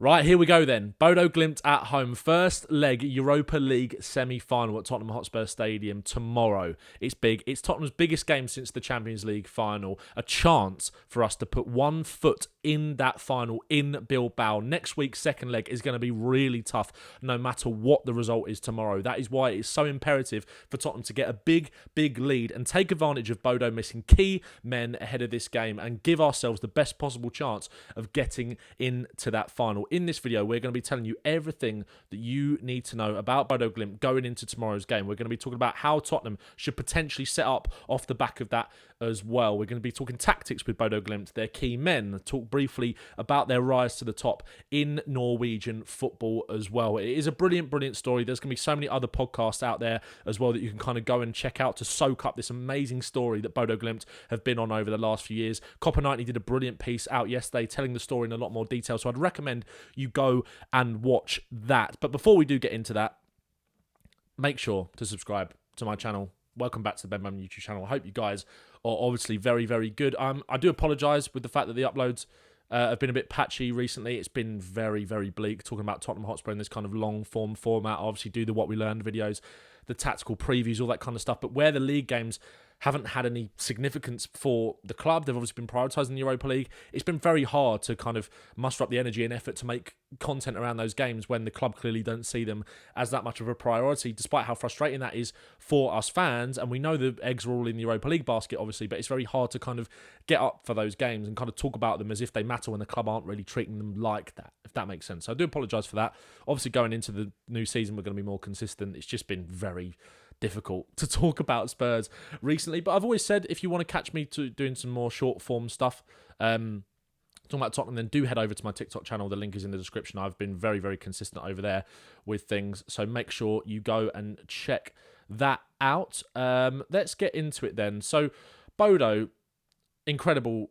Right, here we go then. Bodo Glimt at home. First leg Europa League Semi-Final at Tottenham Hotspur Stadium tomorrow. It's big. It's Tottenham's biggest game since the Champions League final. A chance for us to put one foot in that final in Bilbao. Next week's second leg is going to be really tough no matter what the result is tomorrow. That is why it's so imperative for Tottenham to get a big lead and take advantage of Bodo missing key men ahead of this game and give ourselves the best possible chance of getting into that final. In this video, we're going to be telling you everything that you need to know about Bodo Glimt going into tomorrow's game. We're going to be talking about how Tottenham should potentially set up off the back of that as well. We're going to be talking tactics with Bodo Glimt, their key men, talk briefly about their rise to the top in Norwegian football as well. It is a brilliant story. There's going to be so many other podcasts out there as well that you can kind of go and check out to soak up this amazing story that Bodo Glimt have been on over the last few years. Copper Knightley did a brilliant piece out yesterday telling the story in a lot more detail, so I'd recommend you go and watch that. But before we do get into that, make sure to subscribe to my channel. Welcome back to the Bowman YouTube channel. I hope you guys are obviously very good. I do apologise with the fact that the uploads have been a bit patchy recently. It's been very bleak, talking about Tottenham Hotspur in this kind of long form format. I obviously do the What We Learned videos, the tactical previews, all that kind of stuff. But where the league games haven't had any significance for the club, they've obviously been prioritising the Europa League. It's been very hard to kind of muster up the energy and effort to make content around those games when the club clearly don't see them as that much of a priority, despite how frustrating that is for us fans. And we know the eggs are all in the Europa League basket, obviously, but it's very hard to kind of get up for those games and kind of talk about them as if they matter when the club aren't really treating them like that, if that makes sense. So I do apologise for that. Obviously, going into the new season, we're going to be more consistent. It's just been very difficult to talk about Spurs recently, but I've always said if you want to catch me to doing some more short form stuff, talking about Tottenham, then do head over to my TikTok channel. The link is in the description. I've been very consistent over there with things, so make sure you go and check that out. Let's get into it then. So Bodo, incredible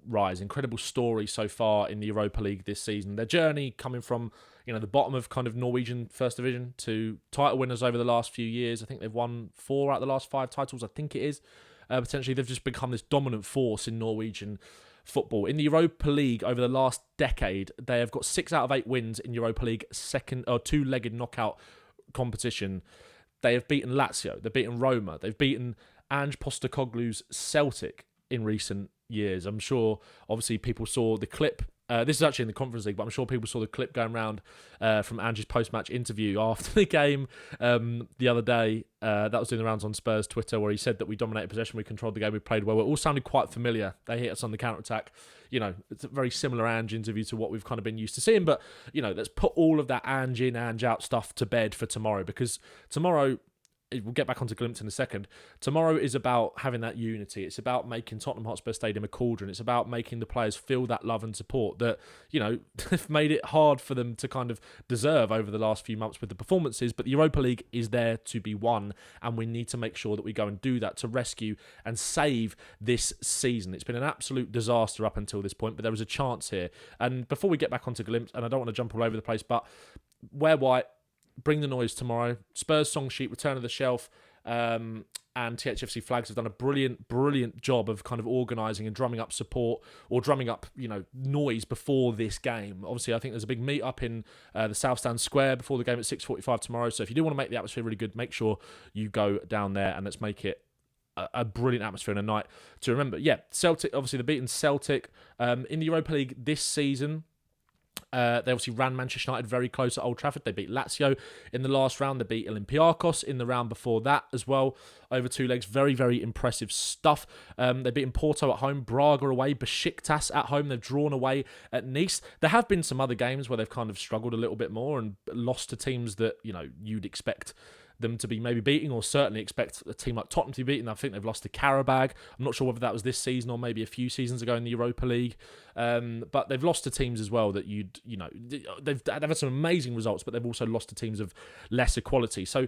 rise, incredible story so far in the Europa League this season. Their journey coming from the bottom of kind of Norwegian First Division to title winners over the last few years. I think they've won 4 out of the last 5 titles, I think it is. Potentially, they've just become this dominant force in Norwegian football. In the Europa League over the last decade, they have got 6 out of 8 wins in Europa League second or two-legged knockout competition. They have beaten Lazio, they've beaten Roma, they've beaten Ange Postecoglou's Celtic in recent years. I'm sure, obviously, people saw the clip. This is actually in the Conference League, but I'm sure people saw the clip going around from Ange's post-match interview after the game the other day. That was doing the rounds on Spurs Twitter, where he said that we dominated possession, we controlled the game, we played well. It all sounded quite familiar. They hit us on the counter-attack. It's a very similar Ange interview to what we've kind of been used to seeing. But, let's put all of that Ange in, Ange out stuff to bed for tomorrow, because tomorrow, we'll get back onto Glimt in a second. Tomorrow is about having that unity. It's about making Tottenham Hotspur Stadium a cauldron. It's about making the players feel that love and support that, have made it hard for them to kind of deserve over the last few months with the performances. But the Europa League is there to be won, and we need to make sure that we go and do that to rescue and save this season. It's been an absolute disaster up until this point, but there was a chance here. And before we get back onto Glimt, and I don't want to jump all over the place, but wear white, bring the noise tomorrow. Spurs song sheet, Return of the Shelf, and THFC Flags have done a brilliant job of kind of organising and drumming up support, or drumming up, noise before this game. Obviously, I think there's a big meet up in the South Stand Square before the game at 6:45 tomorrow. So if you do want to make the atmosphere really good, make sure you go down there and let's make it a brilliant atmosphere and a night to remember. Yeah, Celtic, obviously they've beaten Celtic in the Europa League this season. They obviously ran Manchester United very close at Old Trafford. They beat Lazio in the last round. They beat Olympiacos in the round before that as well, over 2 legs. Very impressive stuff. They've beaten Porto at home, Braga away, Besiktas at home. They've drawn away at Nice. There have been some other games where they've kind of struggled a little bit more and lost to teams that, you'd expect them to be maybe beating, or certainly expect a team like Tottenham to be beaten. I think they've lost to Karabag. I'm not sure whether that was this season or maybe a few seasons ago in the Europa League. But they've lost to teams as well that they've had some amazing results, but they've also lost to teams of lesser quality. So,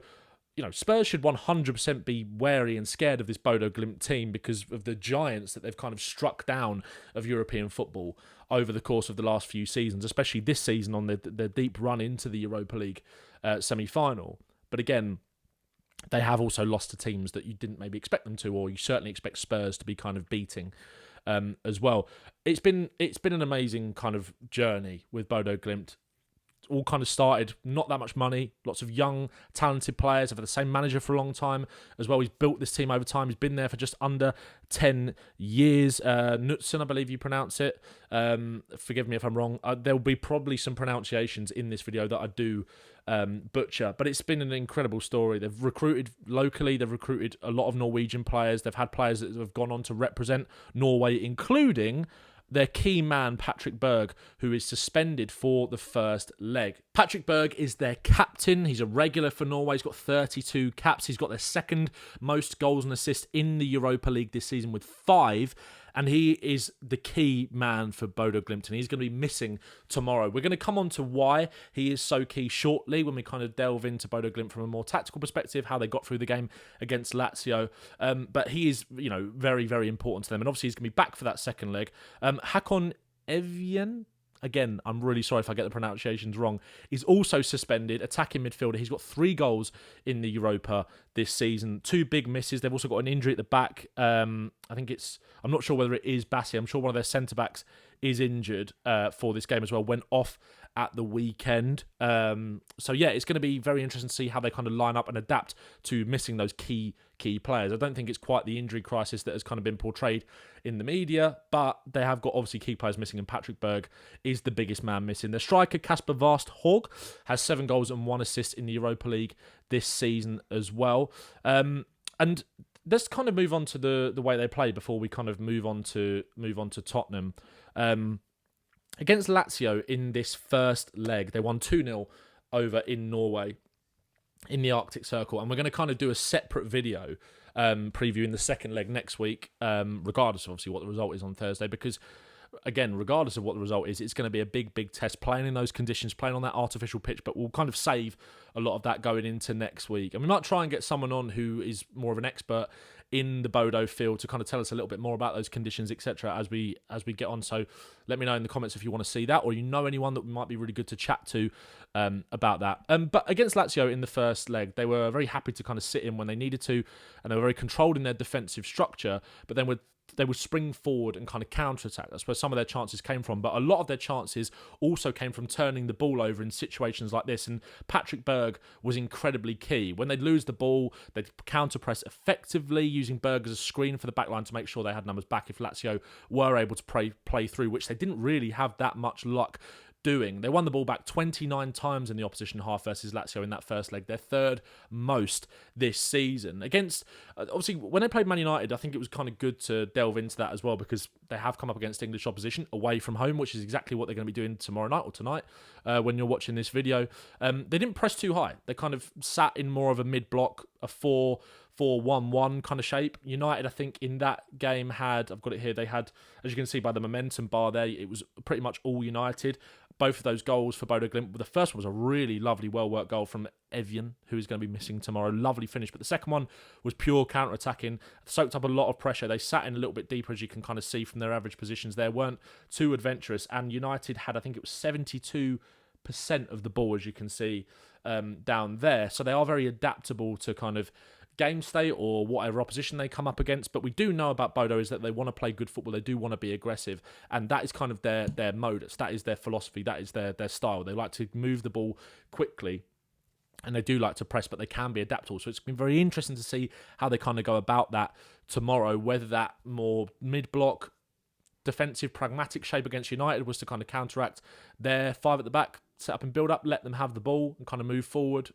Spurs should 100% be wary and scared of this Bodo Glimt team because of the giants that they've kind of struck down of European football over the course of the last few seasons, especially this season on the deep run into the Europa League semi-final. But again, they have also lost to teams that you didn't maybe expect them to, or you certainly expect Spurs to be kind of beating. as well. It's been an amazing kind of journey with Bodo Glimt. All kind of started, not that much money, lots of young, talented players. Have had the same manager for a long time as well. He's built this team over time. He's been there for just under 10 years. Knutsen, I believe you pronounce it. Forgive me if I'm wrong. There'll be probably some pronunciations in this video that I do butcher, but it's been an incredible story. They've recruited locally. They've recruited a lot of Norwegian players. They've had players that have gone on to represent Norway, including their key man, Patrick Berg, who is suspended for the first leg. Patrick Berg is their captain. He's a regular for Norway. He's got 32 caps. He's got their second most goals and assists in the Europa League this season with 5. And he is the key man for Bodo Glimt, and he's going to be missing tomorrow. We're going to come on to why he is so key shortly when we kind of delve into Bodo Glimt from a more tactical perspective, how they got through the game against Lazio. But he is, very, very important to them. And obviously he's going to be back for that second leg. Hakon Evjen, again, I'm really sorry if I get the pronunciations wrong, is also suspended, attacking midfielder. He's got 3 goals in the Europa this season, 2 big misses. They've also got an injury at the back. I'm not sure whether it is Bassi. I'm sure one of their centre-backs is injured for this game as well, went off at the weekend. So yeah, it's going to be very interesting to see how they kind of line up and adapt to missing those key players. I don't think it's quite the injury crisis that has kind of been portrayed in the media, but they have got obviously key players missing, and Patrick Berg is the biggest man missing. The striker Kasper Vast Hog has 7 goals and 1 assist in the Europa League this season as well. And let's kind of move on to the way they play before we kind of move on to Tottenham. Against Lazio in this first leg, they won 2-0 over in Norway in the Arctic Circle, and we're going to kind of do a separate video previewing the second leg next week, regardless of obviously what the result is on Thursday, because again, regardless of what the result is, it's going to be a big test playing in those conditions, playing on that artificial pitch, but we'll kind of save a lot of that going into next week. And we might try and get someone on who is more of an expert in the Bodo field to kind of tell us a little bit more about those conditions, etc. as we get on. So let me know in the comments if you want to see that, or anyone that might be really good to chat to about that. But against Lazio in the first leg, they were very happy to kind of sit in when they needed to, and they were very controlled in their defensive structure, but then they would spring forward and kind of counter-attack. That's where some of their chances came from. But a lot of their chances also came from turning the ball over in situations like this. And Patrick Berg was incredibly key. When they'd lose the ball, they'd counter-press effectively, using Berg as a screen for the back line to make sure they had numbers back if Lazio were able to play through, which they didn't really have that much luck doing. They won the ball back 29 times in the opposition half versus Lazio in that first leg, their 3rd most this season. Against, obviously, when they played Man United, I think it was kind of good to delve into that as well, because they have come up against English opposition away from home, which is exactly what they're going to be doing tomorrow night or tonight when you're watching this video. They didn't press too high. They kind of sat in more of a mid-block, a 4-4-1-1 kind of shape. United, I think, in that game I've got it here, they had, as you can see by the momentum bar there, it was pretty much all United. Both of those goals for Bodo Glimt, the first one was a really lovely, well-worked goal from Evjen, who is going to be missing tomorrow. Lovely finish. But the second one was pure counter-attacking, soaked up a lot of pressure. They sat in a little bit deeper, as you can kind of see from their average positions there, weren't too adventurous. And United had, I think it was 72% of the ball, as you can see down there. So they are very adaptable to kind of game state or whatever opposition they come up against. But we do know about Bodo is that they want to play good football. They do want to be aggressive, and that is kind of their modus. That is their philosophy. That is their style. They like to move the ball quickly, and they do like to press, but they can be adaptable. So it's been very interesting to see how they kind of go about that tomorrow, whether that more mid-block defensive pragmatic shape against United was to kind of counteract their 5 at the back, set up and build up, let them have the ball and kind of move forward.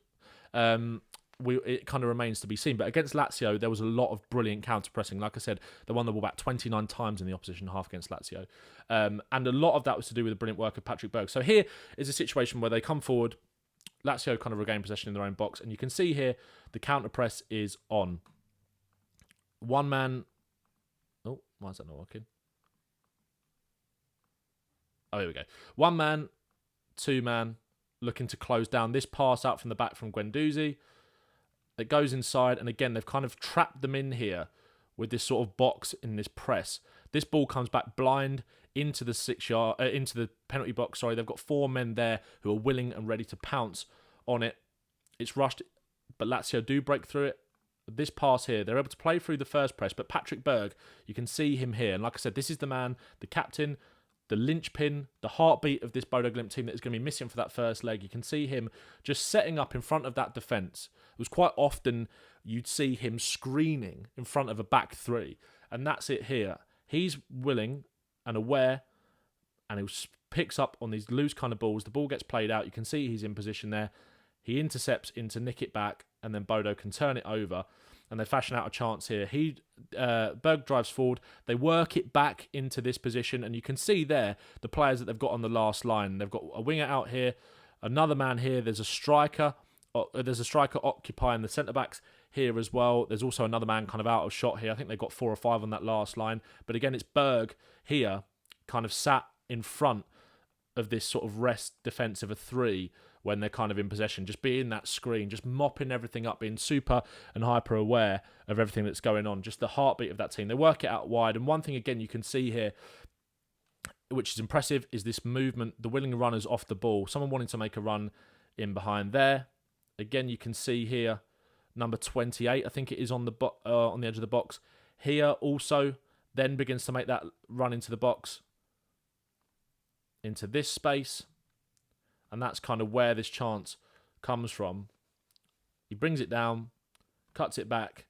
It kind of remains to be seen. But against Lazio, there was a lot of brilliant counter-pressing. Like I said, they won the ball back 29 times in the opposition half against Lazio. And a lot of that was to do with the brilliant work of Patrick Berg. So here is a situation where they come forward, Lazio kind of regain possession in their own box, and you can see here the counter-press is on. One man... Oh, why is that not working? Oh, here we go. 1 man, 2 man, looking to close down. This pass out from the back from Guendouzi. It goes inside, and again, they've kind of trapped them in here with this sort of box in this press. This ball comes back blind into the into the penalty box. Sorry, they've got 4 men there who are willing and ready to pounce on it. It's rushed, but Lazio do break through it. this pass here, they're able to play through the first press, but Patrick Berg, you can see him here. And like I said, this is the man, the captain, the linchpin, the heartbeat of this Bodø Glimt team that is going to be missing for that first leg. You can see him just setting up in front of that defence. It was quite often you'd see him screening in front of a back three. And that's it here. He's willing and aware, and he picks up on these loose kind of balls. The ball gets played out. You can see he's in position there. He intercepts in to nick it back, and then Bodo can turn it over, and they fashion out a chance here. Berg drives forward. They work it back into this position, and you can see there the players that they've got on the last line. They've got a winger out here, another man here. There's a striker. There's a striker occupying the centre-backs here as well. There's also another man kind of out of shot here. I think they've got 4 or 5 on that last line. But again, it's Berg here kind of sat in front of this sort of rest defence of a 3 when they're kind of in possession, just being that screen, just mopping everything up, being super and hyper aware of everything that's going on, just the heartbeat of that team. They work it out wide. And one thing, again, you can see here, which is impressive, is this movement, the willing runners off the ball. Someone wanting to make a run in behind there. Again, you can see here, number 28, I think it is on the edge of the box. Here also then begins to make that run into the box, into this space. And that's kind of where this chance comes from. He brings it down, cuts it back,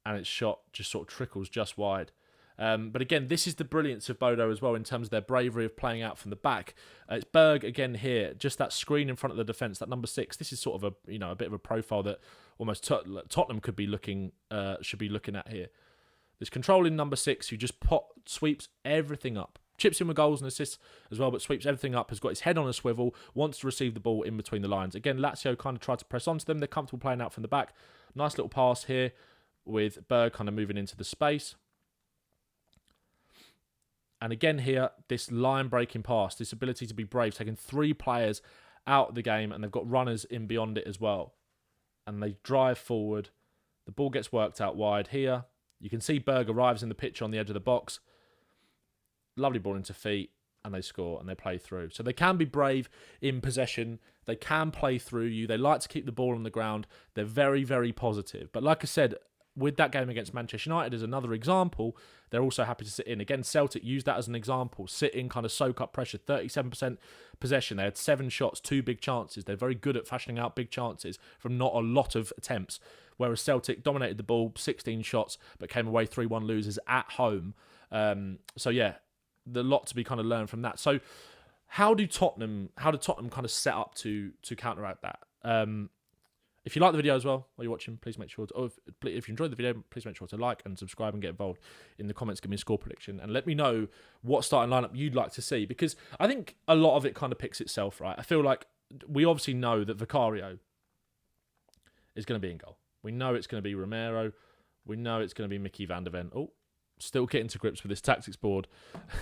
and its shot just sort of trickles just wide. But again, this is the brilliance of Bodo as well in terms of their bravery of playing out from the back. It's Berg again here, just that screen in front of the defence, that number 6. This is sort of a bit of a profile that almost Tottenham should be looking at here. This controlling number 6 who just sweeps everything up. Chips in with goals and assists as well, but sweeps everything up, has got his head on a swivel, wants to receive the ball in between the lines. Again, Lazio kind of tried to press onto them. They're comfortable playing out from the back. Nice little pass here with Berg kind of moving into the space. And again here, this line-breaking pass, this ability to be brave, taking 3 players out of the game, and they've got runners in beyond it as well. And they drive forward. The ball gets worked out wide here. You can see Berg arrives in the pitch on the edge of the box. Lovely ball into feet, and they score, and they play through. So they can be brave in possession. They can play through you. They like to keep the ball on the ground. They're very, very positive. But like I said, with that game against Manchester United as another example, they're also happy to sit in. Again, Celtic used that as an example. Sit in, kind of soak up pressure. 37% possession. They had 7 shots, 2 big chances. They're very good at fashioning out big chances from not a lot of attempts. Whereas Celtic dominated the ball, 16 shots, but came away 3-1 losers at home. So yeah, the lot to be kind of learned from that. So how do Tottenham kind of set up to counteract that? If you like the video as well while you're watching, please make sure to, if you enjoyed the video, please make sure to like and subscribe and get involved in the comments. Give me a score prediction and let me know what starting lineup you'd like to see, because I think a lot of it kind of picks itself, right? I feel like we obviously know that Vicario is going to be in goal. We know it's going to be Romero. We know it's going to be Mickey van der Ven. Oh, still getting to grips with this tactics board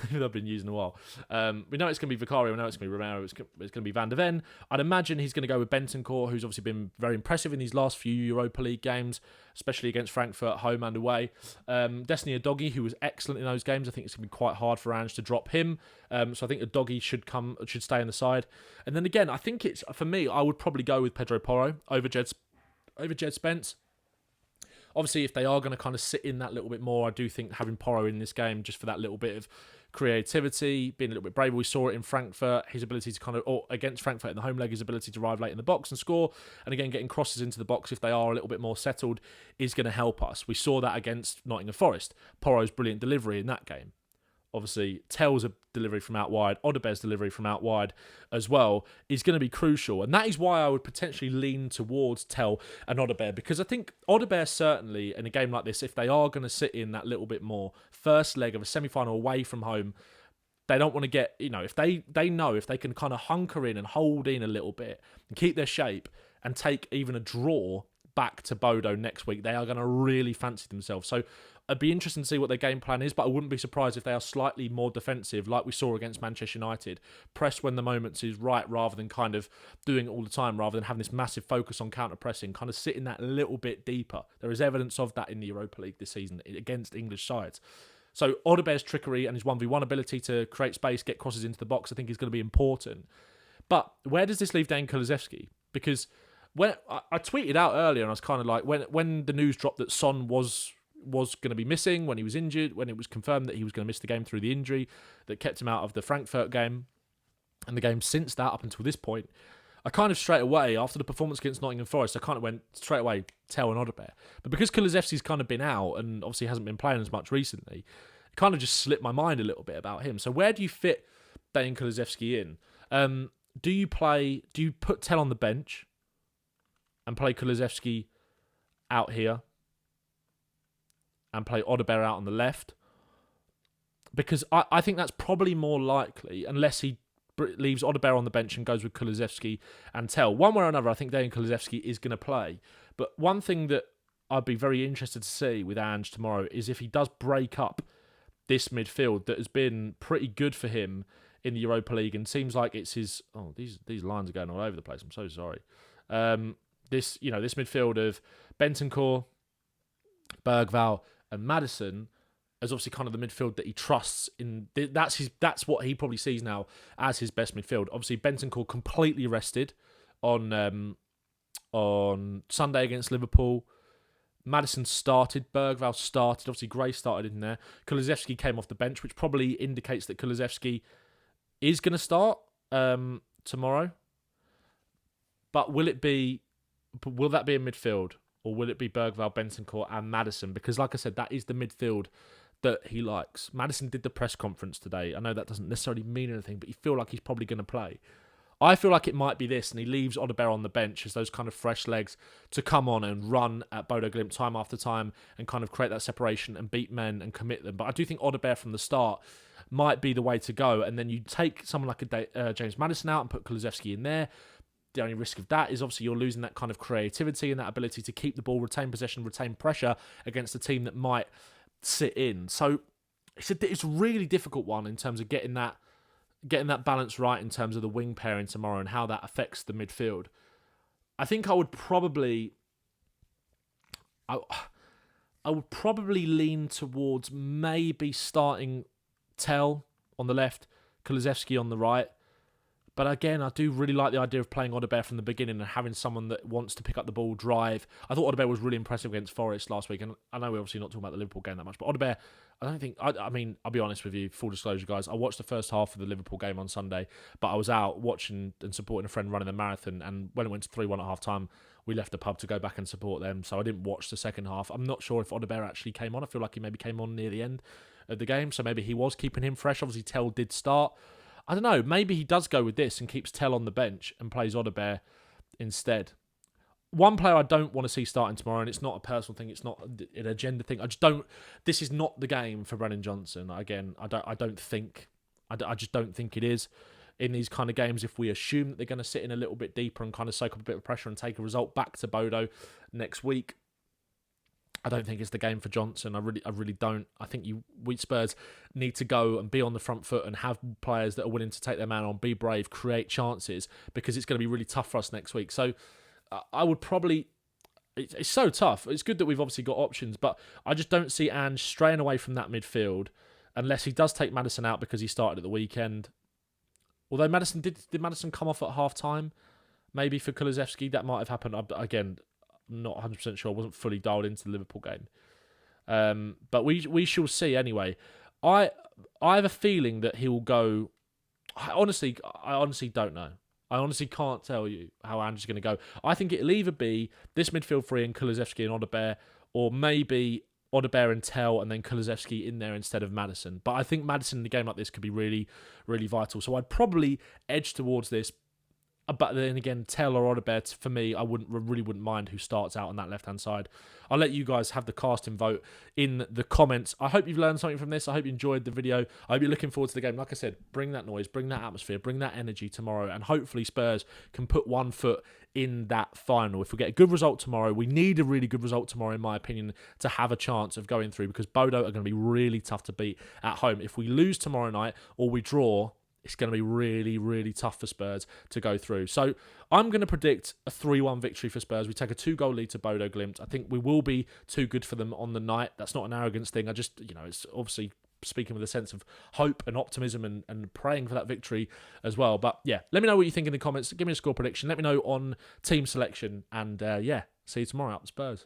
that I've been using a while. We know it's going to be Vicario. We know it's going to be Romero. It's going to be Van der Ven. I'd imagine he's going to go with Bentancur, who's obviously been very impressive in these last few Europa League games, especially against Frankfurt, home and away. Destiny Udogie, who was excellent in those games. I think it's going to be quite hard for Ange to drop him. So I think Udogie should stay on the side. And then again, I think it's, for me, I would probably go with Pedro Porro over Jed Spence. Obviously, if they are going to kind of sit in that little bit more, I do think having Porro in this game just for that little bit of creativity, being a little bit braver. We saw it in Frankfurt, his ability to kind of, or against Frankfurt in the home leg, his ability to arrive late in the box and score. And again, getting crosses into the box if they are a little bit more settled is going to help us. We saw that against Nottingham Forest. Porro's brilliant delivery in that game. Obviously, Tell's a delivery from out wide, Odebear's delivery from out wide as well is going to be crucial. And that is why I would potentially lean towards Tell and Odebear, because I think Odebear certainly, in a game like this, if they are going to sit in that little bit more, first leg of a semi-final away from home, they don't want to get, if they know if they can kind of hunker in and hold in a little bit and keep their shape and take even a draw back to Bodo next week, they are going to really fancy themselves. So it'd be interesting to see what their game plan is, but I wouldn't be surprised if they are slightly more defensive, like we saw against Manchester United. Press when the moment is right, rather than kind of doing it all the time, rather than having this massive focus on counter-pressing, kind of sitting that little bit deeper. There is evidence of that in the Europa League this season against English sides. So Odebear's trickery and his 1v1 ability to create space, get crosses into the box, I think is going to be important. But where does this leave Dan Kulusevski? Because when I tweeted out earlier, and I was kind of like, when the news dropped that Son was going to be missing, when he was injured, when it was confirmed that he was going to miss the game through the injury that kept him out of the Frankfurt game, and the game since that up until this point, I kind of straight away, after the performance against Nottingham Forest, I kind of went straight away, Tell and Odegaard. But because Kulusevski's kind of been out and obviously hasn't been playing as much recently, it kind of just slipped my mind a little bit about him. So where do you fit Dejan Kulusevski in? Do you put Tell on the bench and play Kulusevski out here and play Odegaard out on the left? Because I think that's probably more likely, unless he leaves Odegaard on the bench and goes with Kulusevski and Tell. One way or another, I think Dejan Kulusevski is going to play. But one thing that I'd be very interested to see with Ange tomorrow is if he does break up this midfield that has been pretty good for him in the Europa League, and seems like it's his... Oh, these lines are going all over the place. I'm so sorry. This midfield of Bentancur, Bergvall and Maddison as obviously kind of the midfield that he trusts in. That's what he probably sees now as his best midfield. Obviously, Bentancur completely rested on Sunday against Liverpool. Maddison started, Bergvall started, obviously Gray started in there. Kulusevski came off the bench, which probably indicates that Kulusevski is going to start tomorrow. But will that be a midfield? Or will it be Bergvall, Bentancur and Maddison? Because like I said, that is the midfield that he likes. Maddison did the press conference today. I know that doesn't necessarily mean anything, but you feel like he's probably going to play. I feel like it might be this, and he leaves Odegaard on the bench as those kind of fresh legs to come on and run at Bodo Glimt time after time and kind of create that separation and beat men and commit them. But I do think Odegaard from the start might be the way to go. And then you take someone like James Maddison out and put Kulusevski in there. The only risk of that is obviously you're losing that kind of creativity and that ability to keep the ball, retain possession, retain pressure against a team that might sit in. So it's a really difficult one in terms of getting that balance right in terms of the wing pairing tomorrow and how that affects the midfield. I think I would probably lean towards maybe starting Tell on the left, Kulusevski on the right. But again, I do really like the idea of playing Odegaard from the beginning and having someone that wants to pick up the ball, drive. I thought Odegaard was really impressive against Forest last week, and I know we're obviously not talking about the Liverpool game that much, but Odegaard, I mean, I'll be honest with you, full disclosure, guys, I watched the first half of the Liverpool game on Sunday, but I was out watching and supporting a friend running the marathon, and when it went to 3-1 at half-time, we left the pub to go back and support them, so I didn't watch the second half. I'm not sure if Odegaard actually came on. I feel like he maybe came on near the end of the game, so maybe he was keeping him fresh. Obviously, Tell did start. I don't know, maybe he does go with this and keeps Tell on the bench and plays Odegaard instead. One player I don't want to see starting tomorrow, and it's not a personal thing, it's not an agenda thing. This is not the game for Brennan Johnson. Again, I just don't think it is. In these kind of games, if we assume that they're going to sit in a little bit deeper and kind of soak up a bit of pressure and take a result back to Bodo next week, I don't think it's the game for Johnson. I really don't. I think we Spurs need to go and be on the front foot and have players that are willing to take their man on, be brave, create chances, because it's going to be really tough for us next week. So I would probably... It's so tough. It's good that we've obviously got options, but I just don't see Ange straying away from that midfield unless he does take Maddison out because he started at the weekend. Although Maddison did Maddison come off at half-time? Maybe for Kulusevski, that might have happened. Again, not 100% sure. I wasn't fully dialed into the Liverpool game. But we shall see anyway. I have a feeling that he will go... I honestly don't know. I honestly can't tell you how Ange is going to go. I think it'll either be this midfield three and Kulusevski and Odegaard, or maybe Odegaard and Tell and then Kulusevski in there instead of Maddison. But I think Maddison in a game like this could be really, really vital. So I'd probably edge towards this. But then again, Tell or Odegaard, for me, I really wouldn't mind who starts out on that left-hand side. I'll let you guys have the casting vote in the comments. I hope you've learned something from this. I hope you enjoyed the video. I hope you're looking forward to the game. Like I said, bring that noise, bring that atmosphere, bring that energy tomorrow, and hopefully Spurs can put one foot in that final. If we get a good result tomorrow, we need a really good result tomorrow, in my opinion, to have a chance of going through, because Bodo are going to be really tough to beat at home. If we lose tomorrow night or we draw, it's going to be really, really tough for Spurs to go through. So I'm going to predict a 3-1 victory for Spurs. We take a 2-goal lead to Bodo Glimt. I think we will be too good for them on the night. That's not an arrogance thing. It's obviously speaking with a sense of hope and optimism and praying for that victory as well. But yeah, let me know what you think in the comments. Give me a score prediction. Let me know on team selection. And yeah, see you tomorrow. Up the Spurs.